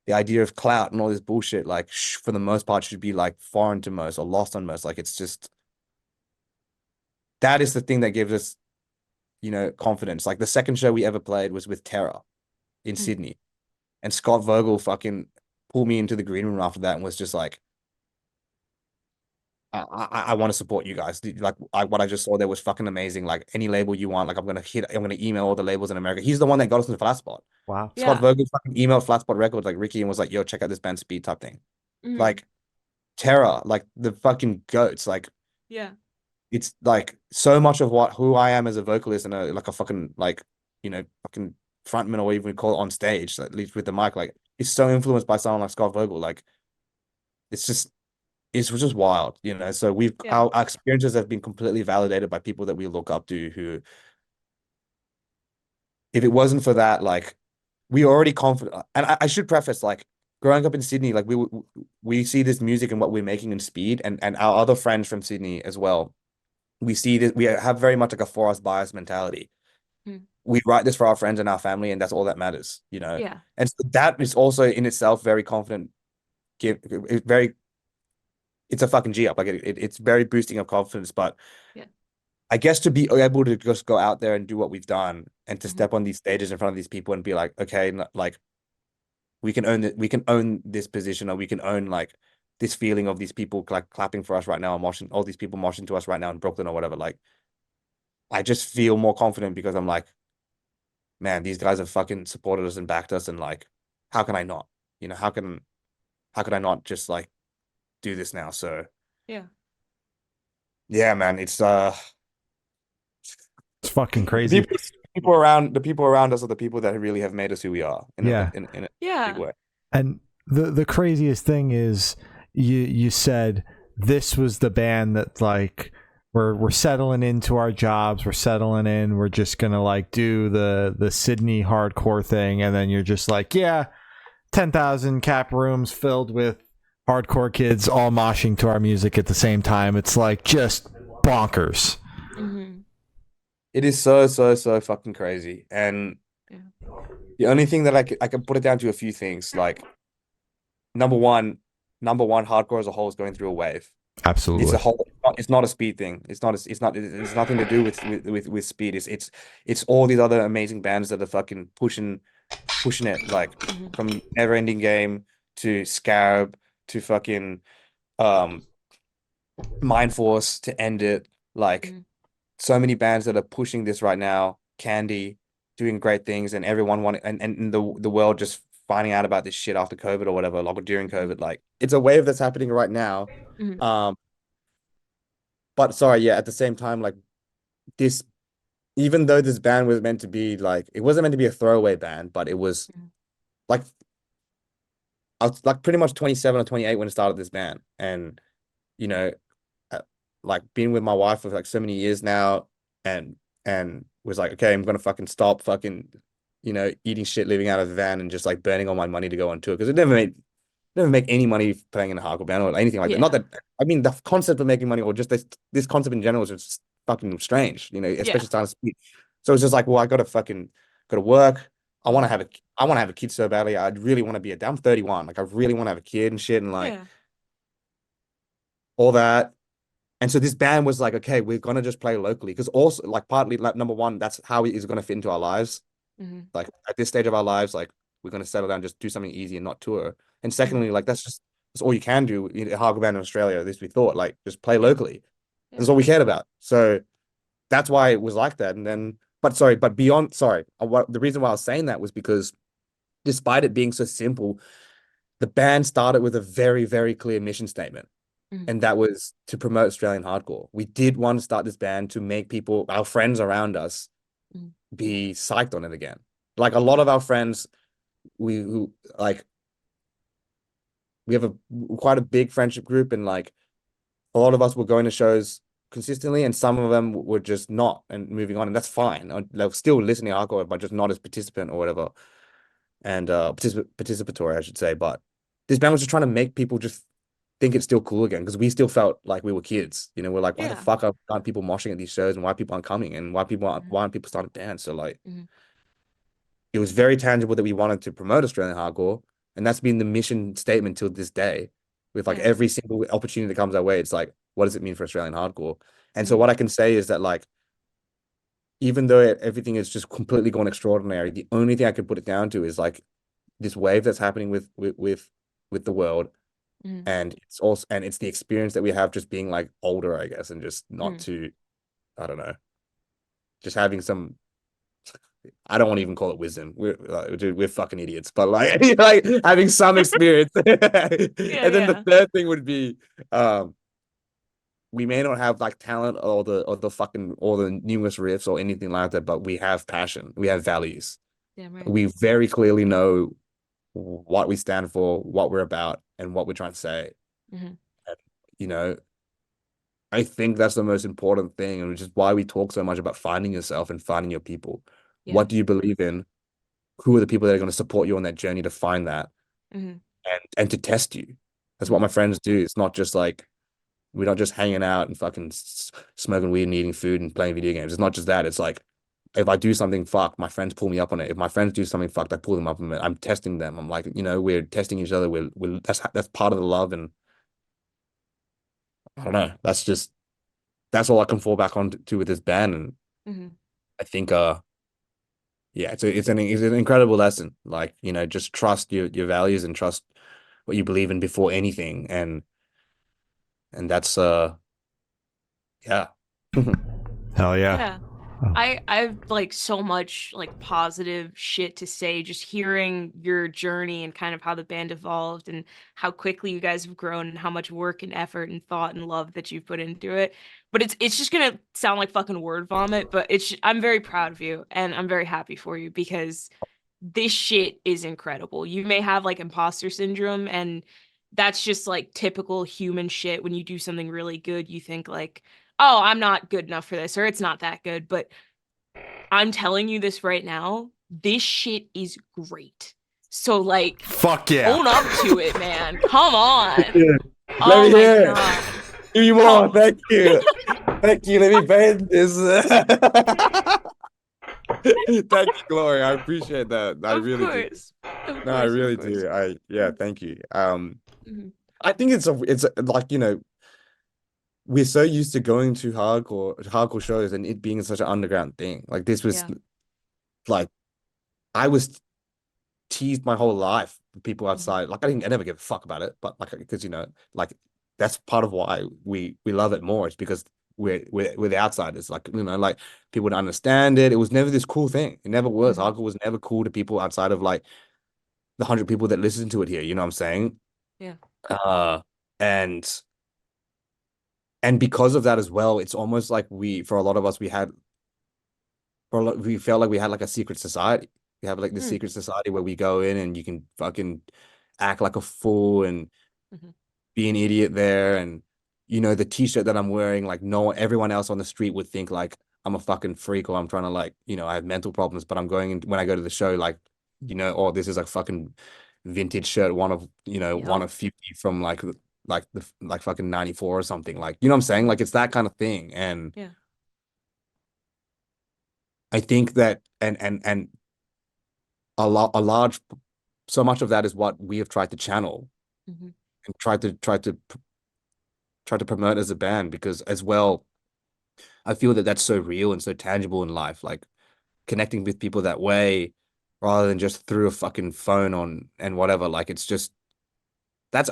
the idea of clout and all this bullshit, like for the most part should be like foreign to most or lost on most. Like it's just that is the thing that gives us, confidence. Like the second show we ever played was with Terror in Mm-hmm. Sydney, and Scott Vogel fucking pulled me into the green room after that and was just like, I want to support you guys. Like what I just saw there was fucking amazing. Like any label you want, like I'm gonna email all the labels in America. He's the one that got us into Flatspot. Wow. Scott Yeah. Vogel fucking emailed Flatspot Records like Ricky and was like, yo, check out this band Speed type thing. Mm-hmm. Like Terror, like the fucking goats. Like Yeah. it's like so much of who I am as a vocalist and a fucking like, fucking frontman, or even call it on stage, at least with the mic, like it's so influenced by someone like Scott Vogel. Like it's just wild, So Yeah. our experiences have been completely validated by people that we look up to, who, if it wasn't for that, like we already confident. And I should preface, like growing up in Sydney, like we see this music and what we're making in Speed, and our other friends from Sydney as well. We see that we have very much like a for us bias mentality. Mm. We write this for our friends and our family, and that's all that matters. Yeah. And so that is also in itself very confident. It's a fucking G up. Like it's very boosting of confidence. But Yeah. I guess to be able to just go out there and do what we've done, and to Mm-hmm. step on these stages in front of these people and be like, okay, like we can own it. We can own this position, or we can own like this feeling of these people like clapping for us right now, and moshing, all these people moshing to us right now in Brooklyn or whatever. Like I just feel more confident because I'm like, man, these guys have fucking supported us and backed us, and like, how can I not? How could I not just like do this now? So Yeah. yeah, man, It's fucking the crazy. people around us are the people that really have made us who we are in Yeah. in a Yeah. big way. And the craziest thing is you said this was the band that like we're settling into our jobs, we're settling in, we're just gonna like do the Sydney hardcore thing, and then you're just like, yeah, 10,000 cap rooms filled with hardcore kids all moshing to our music at the same time. It's like just bonkers. Mm-hmm. It is so fucking crazy. And Yeah. the only thing that I can put it down to a few things. Like number one, hardcore as a whole is going through a wave. Absolutely. It's not a speed thing. It's nothing to do with speed. It's all these other amazing bands that are fucking pushing it, like Mm-hmm. from Never Ending Game to Scarab to fucking Mind Force to End It. Like Mm-hmm. so many bands that are pushing this right now. Candy doing great things, and everyone wanting, and the world just finding out about this shit after COVID or whatever, like during COVID. Like it's a wave that's happening right now. Mm-hmm. But sorry, yeah, at the same time, like this, even though this band was meant to be like, it wasn't meant to be a throwaway band, but it was Mm-hmm. like, I was like pretty much 27 or 28 when I started this band. And, you know, like being with my wife for like so many years now, and was like, okay, I'm gonna fucking stop fucking, eating shit, living out of the van, and just like burning all my money to go on tour because it never make any money playing in a hardcore band or anything like that. Not Yeah. that I mean the concept of making money or just this concept in general is just fucking strange, Yeah. especially starting to speak. So it's just like, well, I gotta work. I want to Mhm. have a kid so badly. I really want to be a dad. I'm 31. Like I really want to have a kid and shit and like Yeah. all that. And so this band was like, okay, we're gonna just play locally because also like partly like number one, that's how it is gonna fit into our lives. Mhm. Like at this stage of our lives, like we're gonna settle down, just do something easy and not tour. And Mhm. secondly, like that's all you can do in a hardcore band in Australia. At least we thought, like just play locally. Yeah. That's all we cared about. So that's why it was like that. And then, but beyond, the reason why I was saying that was because despite it being so simple, the band started with a very, very clear mission statement. Mhm. And that was to promote Australian hardcore. We did want to start this band to make people, our friends around us, Mhm. be psyched on it again. Like a lot of our friends, we who like we have quite a big friendship group, and like a lot of us were going to shows consistently, and some of them were just not and moving on, and that's fine. They're still listening to hardcore, but just not as participant or whatever, and participatory, I should say. But this band was just trying to make people just think it's still cool again because we still felt like we were kids. We're like, why the Yeah. fuck aren't people moshing at these shows, and why people aren't coming, and why aren't people starting to dance? So like, Mhm. it was very tangible that we wanted to promote Australian hardcore, and that's been the mission statement till this day. With like Yeah. every single opportunity that comes our way, it's like, what does it mean for Australian hardcore? And so Mhm. what I can say is that like, even though everything is just completely gone extraordinary, the only thing I could put it down to is like this wave that's happening with the world, Mhm. and it's the experience that we have just being like older, I guess, and just not Mhm. too, I don't know, just having some. I don't want to even call it wisdom. We're fucking idiots, but like like having some experience. Yeah. And then the Yeah. third thing would be, um, we may not have like talent or the newest riffs or anything like that, but we have passion. We have values. Damn right. We very clearly know what we stand for, what we're about, and what we're trying to say. Mhm. And, you know, I think that's the most important thing, and which is why we talk so much about finding yourself and finding your people. Yeah. What do you believe in? Who are the people that are going to support you on that journey to find that Mhm. and to test you? That's what Mhm. my friends do. It's not just like we're not just hanging out and fucking smoking weed and eating food and playing video games. It's not just that. It's like if I do something fucked, my friends pull me up on it. If my friends do something fucked, I pull them up on it. I'm testing them. I'm like, we're testing each other. We're that's part of the love, and I don't know. That's all I can fall back on to with this band, and Mhm. I think yeah, it's an incredible lesson. Like, just trust your values and trust what you believe in before anything. And that's yeah. Hell yeah. Yeah. Oh. I have like so much like positive shit to say just hearing your journey and kind of how the band evolved and how quickly you guys have grown and how much work and effort and thought and love that you've put into it. But it's just gonna sound like fucking word vomit, but I'm very proud of you and I'm very happy for you because this shit is incredible. You may have like imposter syndrome and that's just like typical human shit. When you do something really good, you think like, oh, I'm not good enough for this or it's not that good. But I'm telling you this right now, this shit is great. So like Fuck yeah. own up to it, man. Come on. Yeah. Let Oh me my hear it. god. Give me more. Come Thank you. Thank you. Let me bend this. Thank you, Glory. I appreciate that. I of really do. course. Of No, I course, of really course. do. Yeah, thank you. Mhm. I think like, we're so used to going to hardcore shows and it being such an underground thing. Like this was Yeah. like I was teased my whole life with people Mhm. outside. Like I never give a fuck about it, but like because like that's part of why we love it more. It's because we're the outsiders. Like like people would understand it. It was never this cool thing. It never was. Mhm. Hardcore was never cool to people outside of like the 100 people that listen to it here. You know what I'm saying? Yeah. Uh, and because of that as well, it's almost like for a lot of us, we felt like we had like a secret society. We have like this Mm. secret society where we go in and you can fucking act like a fool and Mhm. be an idiot there. And the t-shirt that I'm wearing, like no everyone else on the street would think like I'm a fucking freak or I'm trying to like, I have mental problems, but I'm going in when I go to the show, like, oh, this is a fucking vintage shirt, one Yep. of 50 from like fucking 94 or something. Like, you know what I'm saying? Like it's that kind of thing. And Yeah. I think that and a large so much of that is what we have tried to channel Hmm. and try to promote as a band because as well, I feel that that's so real and so tangible in life, like connecting with people that way rather than just through a fucking phone on and whatever. Like it's just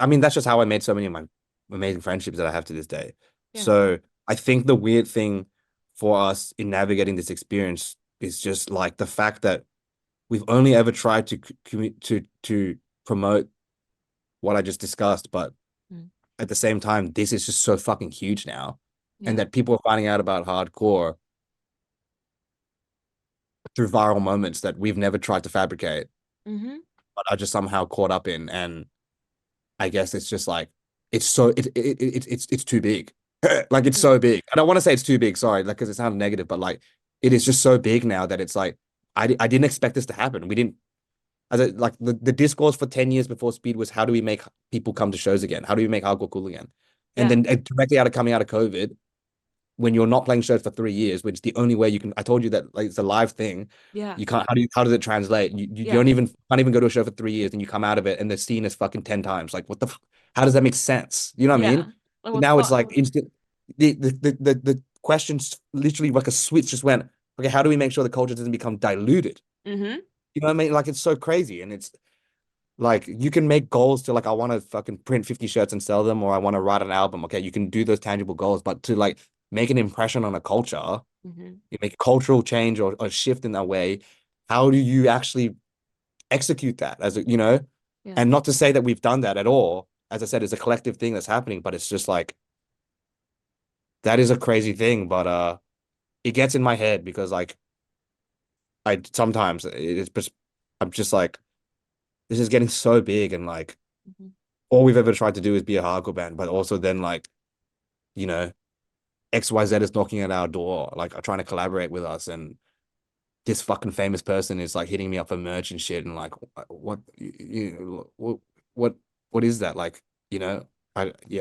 I mean, that's just how I made so many of my amazing friendships that I have to this day. Yeah. So I think the weird thing for us in navigating this experience is just like the fact that we've only ever tried to to promote what I just discussed, but Mm. at the same time, this is just so fucking huge now, and Yeah. that people are finding out about hardcore through viral moments that we've never tried to fabricate, Hmm. but are just somehow caught up in. And I guess it's just like it's too big. Like it's Yeah. so big. I don't want to say it's too big, sorry, like because it sounds negative, but like it is just so big now that it's like I didn't expect this to happen. We didn't like the discourse for 10 years before Speed was how do we make people come to shows again? How do we make hardcore cool again? And Yeah. then directly coming out of COVID, when you're not playing shows for 3 years, which is the only way you can. I told you that like it's a live thing. Yeah. You can't. How does it translate? You Yeah. don't even can't even go to a show for 3 years and you come out of it and the scene is fucking 10 times. Like what the? How does that make sense? You know what I Yeah. mean? Like But what the now it's fuck? like instant. The questions literally like a switch just went. Okay, how do we make sure the culture doesn't become diluted? Hmm. You know what I mean? Like it's so crazy and it's like you can make goals to like I want to fucking print 50 shirts and sell them or I want to write an album. Okay, you can do those tangible goals, but to like make an impression on a culture, Hmm. you make a cultural change or shift in that way, how do you actually execute that as a, Yeah. and not to say that we've done that at all. As I said, it's a collective thing that's happening, but it's just like that is a crazy thing. But it gets in my head because like I sometimes it's just I'm just like this is getting so big and like Hmm. all we've ever tried to do is be a hardcore band, but also then like, you know, XYZ is knocking at our door, like trying to collaborate with us. And this fucking famous person is like hitting me up for merch and shit. And like, what, what, what is that? Like, yeah,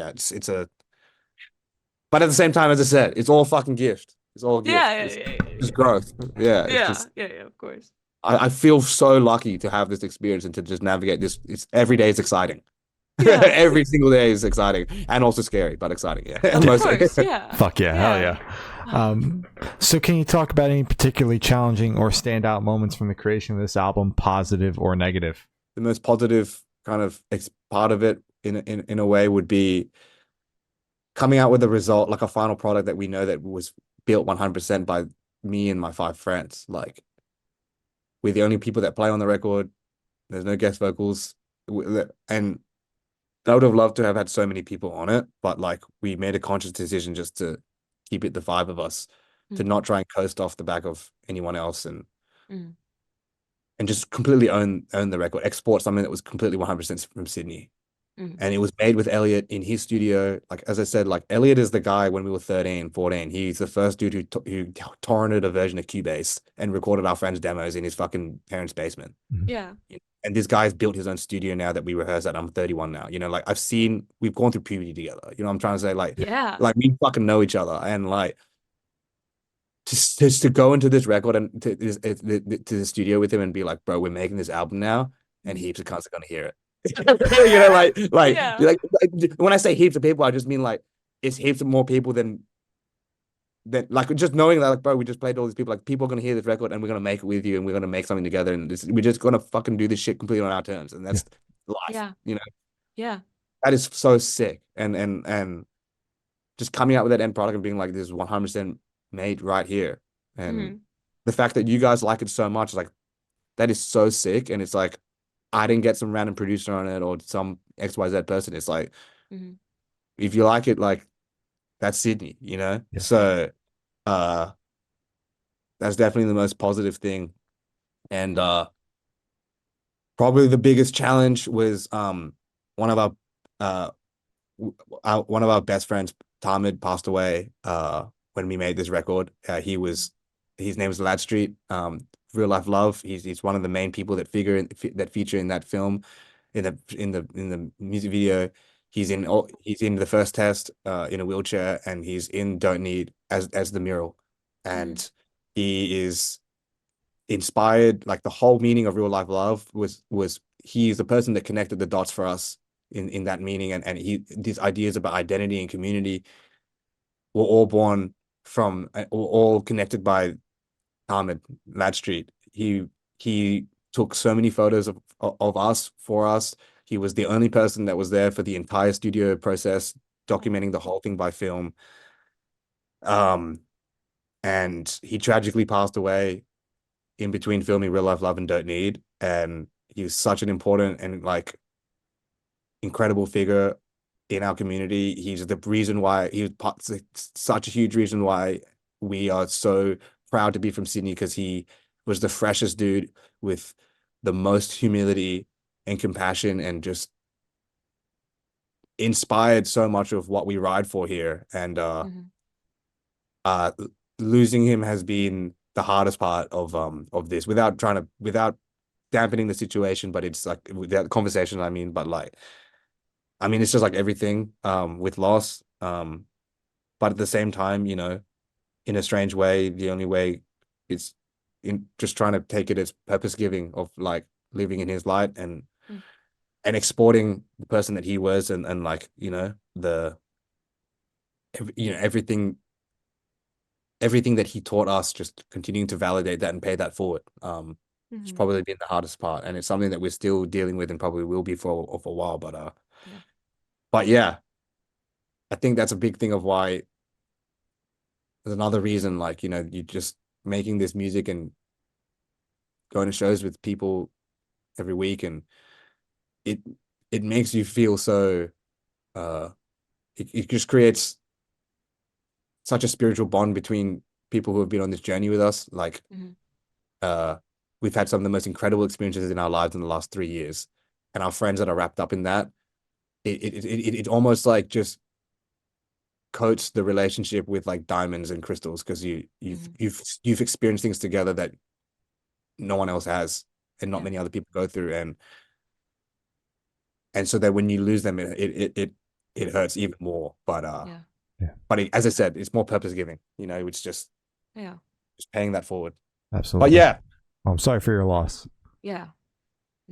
it's but at the same time, as I said, it's all fucking gift. It's all gift. Yeah. It's Yeah. just Yeah. growth. Yeah. It's Yeah. just, Yeah. Yeah. Of course. I feel so lucky to have this experience and to just navigate this. It's every day is exciting. Yeah. Every single day is exciting and also scary, but exciting. Yeah, Of mostly. course. Yeah. Fuck yeah, hell Yeah. yeah. So can you talk about any particularly challenging or standout moments from the creation of this album, positive or negative? The most positive kind of part of it, in a way, would be coming out with a result, like a final product that we know that was built 100% by me and my 5 friends. Like we're the only people that play on the record. There's no guest vocals, and I would have loved to have had so many people on it, but like we made a conscious decision just to keep it the 5 of us, to Mm. not try and coast off the back of anyone else, and Mm. just completely own the record, export something that was completely 100% from Sydney. Mm. And it was made with Elliot in his studio. Like as I said, like Elliot is the guy when we were 13, 14. He's the first dude who torrented a version of Cubase and recorded our friends' demos in his fucking parents' basement. Yeah. And this guy's built his own studio now that we rehearse at. I'm 31 now. Like we've gone through puberty together. You know what I'm trying to say? Yeah. Like we fucking know each other. And like just to go into this record and to the studio with him and be like, bro, we're making this album now, and Mm. heaps of cunts are gonna hear it. Yeah. Like when I say heaps of people, I just mean like it's heaps of more people than like just knowing that like bro, we just played all these people, like people are gonna hear this record and we're gonna make it with you and we're gonna make something together and we're just gonna fucking do this shit completely on our terms, and that's life. Yeah. Yeah. That is so sick, and just coming out with that end product and being like this is 100% made right here, and Mm. the fact that you guys like it so much, like that is so sick. And it's like I didn't get some random producer on it or some XYZ person. It's like Mm. if you like it, like that's Sydney. Yeah. So uh that's definitely the most positive thing. And probably the biggest challenge was one of our one of our best friends, Tamid, passed away when we made this record. His name was Lad Street. Real Life Love. He's one of the main people that feature in that film, in the music video. He's in the first test, in a wheelchair, and he's in Don't Need as the mural, and he is inspired. Like the whole meaning of Real Life Love was he is the person that connected the dots for us in that meaning, and these ideas about identity and community were all born from, all connected by Ahmed Ladstreet. He took so many photos of us for us. He was the only person that was there for the entire studio process, documenting the whole thing by film. And he tragically passed away in between filming Real Life Love and Don't Need. And he was such an important and like incredible figure in our community. He's the reason why such a huge reason why we are so proud to be from Sydney, because he was the freshest dude with the most humility and compassion, and just inspired so much of what we ride for here. And losing him has been the hardest part of this, without dampening the situation, but it's like without conversation, but like, it's just like everything with loss. But at the same time, in a strange way, the only way is in just trying to take it as purpose giving, of like living in his light and exporting the person that he was, and like, everything that he taught us, just continuing to validate that and pay that forward. It's probably been the hardest part, and it's something that we're still dealing with and probably will be for a while. But yeah, I think that's a big thing of why. There's another reason, like, you just making this music and going to shows with people every week, and it makes you feel so, it just creates such a spiritual bond between people who have been on this journey with us. Like, we've had some of the most incredible experiences in our lives in the last 3 years, and our friends that are wrapped up in that, it almost like just coats the relationship with like diamonds and crystals, because you've experienced things together that no one else has, and not many other people go through, and so that when you lose them, it hurts even more. But as I said, it's more purpose giving. It's just paying that forward. Absolutely. But yeah, I'm sorry for your loss. Yeah,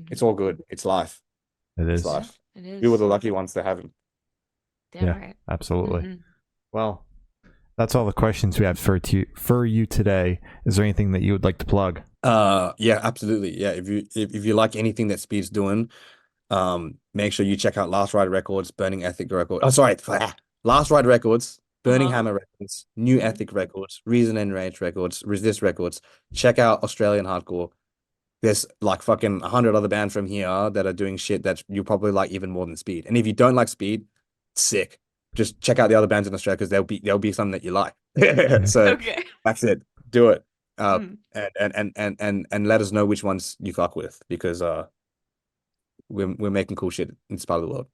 it's all good. It's life. It is. It's life. it is. We were the lucky ones to have him. Damn Yeah, right. absolutely. Well, that's all the questions we have for you today. Is there anything that you would like to plug? Yeah, absolutely. Yeah, if you like anything that Speed's doing, make sure you check out Last Ride Records, Burning Ethic Records. Oh, sorry, Last Ride Records, Burning Hammer Records, New Ethic Records, Reason and Rage Records, Resist Records. Check out Australian hardcore. There's like fucking 100 other bands from here that are doing shit that you probably like even more than Speed. And if you don't like Speed, sick. Just check out the other bands in Australia, because there'll be something that you like. So that's it. Do it. And let us know which ones you fuck with, because we're making cool shit in spite of the world.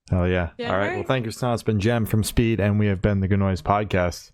Hell yeah. All right. Well, thank you, Stan. It's been Jem from Speed, and we have been the Good Noise Podcast.